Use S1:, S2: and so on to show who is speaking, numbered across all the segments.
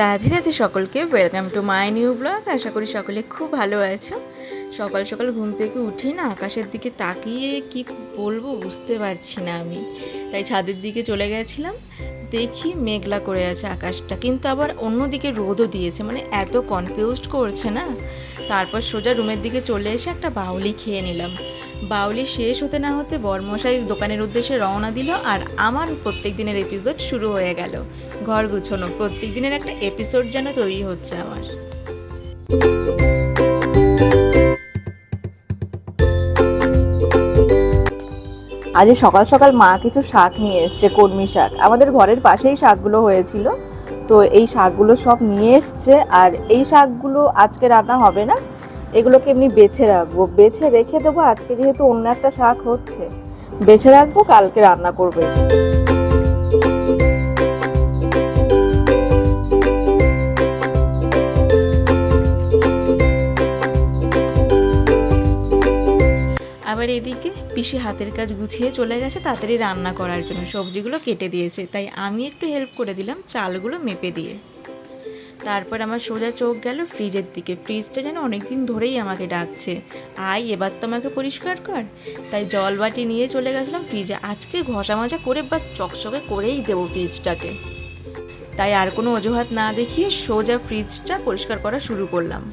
S1: রাধে রাধে সকলকে, welcome to my new blog. আশা করি সকলে খুব ভালো আছো। সকাল সকাল ঘুম থেকে উঠেই না আকাশের দিকে তাকিয়ে কি বলবো বুঝতে পারছি না আমি, তাই ছাদের দিকে চলে গেছিলাম। দেখি মেঘলা করে আছে আকাশটা, কিন্তু আবার অন্যদিকে রোদও দিয়েছে, মানে এত কনফিউজড করছে না। তারপর সোজা রুমের দিকে চলে এসে একটা বাউলি খেয়ে নিলাম। বাউলি শেষ হতে না হতে বরমশাই দোকানের উদ্দেশ্যে রওনা দিল, আর আমার প্রত্যেক দিনের এপিসোড শুরু হয়ে গেল। ঘর গুছোনো প্রত্যেক দিনের একটা এপিসোড যেন তৈরি হচ্ছে আমার।
S2: আজ সকাল সকাল মা কিছু শাক নিয়ে এসছে, কলমি শাক। আমাদের ঘরের পাশেই শাকগুলো হয়েছিল, তো এই শাকগুলো সব নিয়ে এসছে। আর এই শাকগুলো আজকে রান্না হবে না, এগুলোকে এমনি বেছে রাখবো, বেছে রেখে দেবো। আজকে যেহেতু অন্য একটা শাক হচ্ছে, বেছে রাখবো, কালকে রান্না করবে।
S1: আবার এদিকে পিসি হাতের কাজ গুছিয়ে চলে গেছে তাড়াতাড়ি রান্না করার জন্য, সবজিগুলো কেটে দিয়েছে, তাই আমি একটু হেল্প করে দিলাম চালগুলো মেপে দিয়ে। তারপর আমার সোজা চোখ গেল ফ্রিজের দিকে। ফ্রিজটা যেন অনেকদিন ধরেই আমাকে ডাকছে, আয় এবার তো আমাকে পরিষ্কার কর। তাই জল বাটি নিয়ে চলে গেছিলাম ফ্রিজে। আজকে ঘষা মাজা করে বাস চকচকে করেই দেবো ফ্রিজটাকে। তাই আর কোনো অজুহাত না দেখিয়ে সোজা ফ্রিজটা পরিষ্কার করা শুরু করলাম।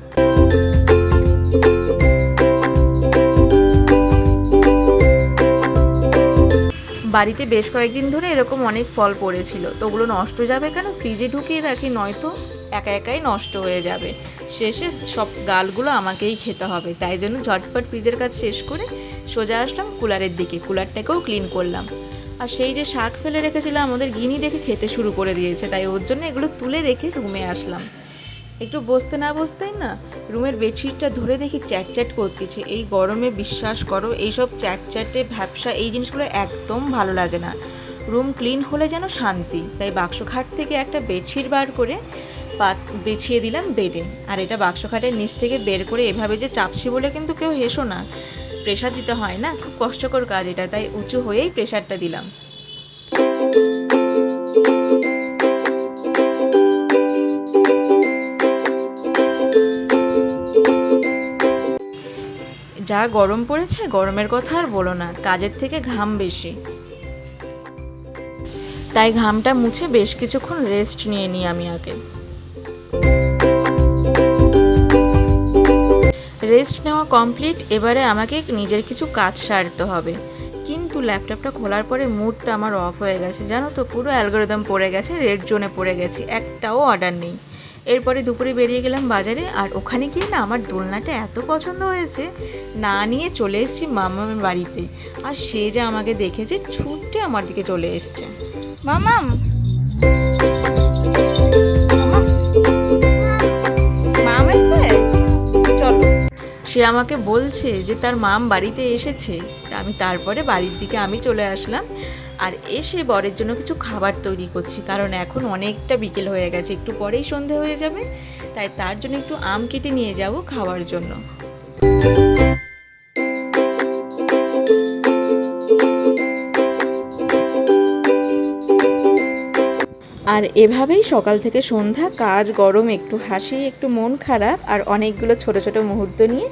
S1: বাড়িতে বেশ কয়েকদিন ধরে এরকম অনেক ফল পড়েছিল, তো ওগুলো নষ্ট যাবে কেন, ফ্রিজে ঢুকিয়ে রাখি, নয়তো একা একাই নষ্ট হয়ে যাবে। শেষে সব গালগুলো আমাকেই খেতে হবে। তাই জন্য ঝটপট ফ্রিজের কাজ শেষ করে সোজা আসলাম কুলারের দিকে। কুলারটাকেও ক্লিন করলাম। আর সেই যে শাক ফেলে রেখেছিলাম, আমাদের গিনি দেখে খেতে শুরু করে দিয়েছে, তাই ওর জন্য এগুলো তুলে রেখে রুমে আসলাম। একটু বসতে না বসতেই না রুমের বেডশিটটা ধরে দেখি চ্যাট করতেছে। এই গরমে বিশ্বাস করো এইসব চ্যাটে ভ্যাপসা এই জিনিসগুলো একদম ভালো লাগে না। রুম ক্লিন হলে যেন শান্তি। তাই বাক্স খাট থেকে একটা বেডশিট বার করে বিছিয়ে দিলাম বেডে। আর এটা বাক্স খাটের নিচ থেকে বের করে এভাবে যে চাপছি বলে কিন্তু কেউ হেসো না, প্রেশার দিতে হয় না, খুব কষ্টকর কাজ এটা, তাই উঁচু হয়েই প্রেশারটা দিলাম। যা গরম পড়েছে, গরমের কথা আর বলো না, কাজের থেকে ঘাম বেশি। তাই ঘামটা মুছে বেশ কিছুক্ষণ রেস্ট নিয়ে নিই আমি আগে। রেস্ট নেওয়া কমপ্লিট। এবারে আমাকে নিজের কিছু কাজ সারতে হবে। কিন্তু ল্যাপটপটা খোলার পরে মুডটা আমার অফ হয়ে গেছে, জানো তো, পুরো অ্যালগোরিদম পড়ে গেছে, রেড জোনে পড়ে গেছে, একটাও অর্ডার নেই। এরপরে দুপুরে বেরিয়ে গেলাম বাজারে, আর ওখানে গিয়ে না আমার দোলনাটা এত পছন্দ হয়েছে, না নিয়ে চলে এসেছি মামামের বাড়িতে। আর সে যা আমাকে দেখেছে, ছুটে আমার দিকে চলে এসছে। মামাম, মাম এসে চলো। সে আমাকে বলছে যে তার মাম বাড়িতে এসেছে। আমি তারপরে বাড়ির দিকে আমি চলে আসলাম, আর এসে বরের জন্য কিছু খাবার তৈরি করছি, কারণ এখন অনেকটা বিকেল হয়ে গেছে, একটু পরেই সন্ধে হয়ে যাবে। তাই তার জন্য একটু আম কেটে নিয়ে যাব খাওয়ার জন্য। আর এভাবেই সকাল থেকে সন্ধ্যা, কাজ, গরম, একটু হাসি, একটু মন খারাপ, আর অনেকগুলো ছোট ছোট মুহূর্ত নিয়ে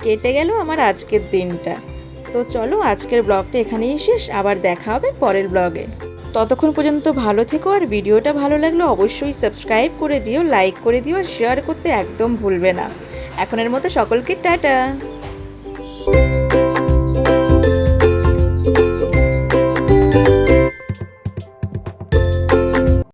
S1: কেটে গেল আমার আজকের দিনটা। তো চলো আজকের ব্লগটা এখানেই শেষ, আবার দেখা হবে পরের ব্লগে। ততক্ষণ পর্যন্ত ভালো থেকো, আর ভিডিওটা ভালো লাগলে অবশ্যই সাবস্ক্রাইব করে দিও, লাইক করে দিও, আর শেয়ার করতে একদম ভুলবে না। এখনের মতো সকলকে টাটা।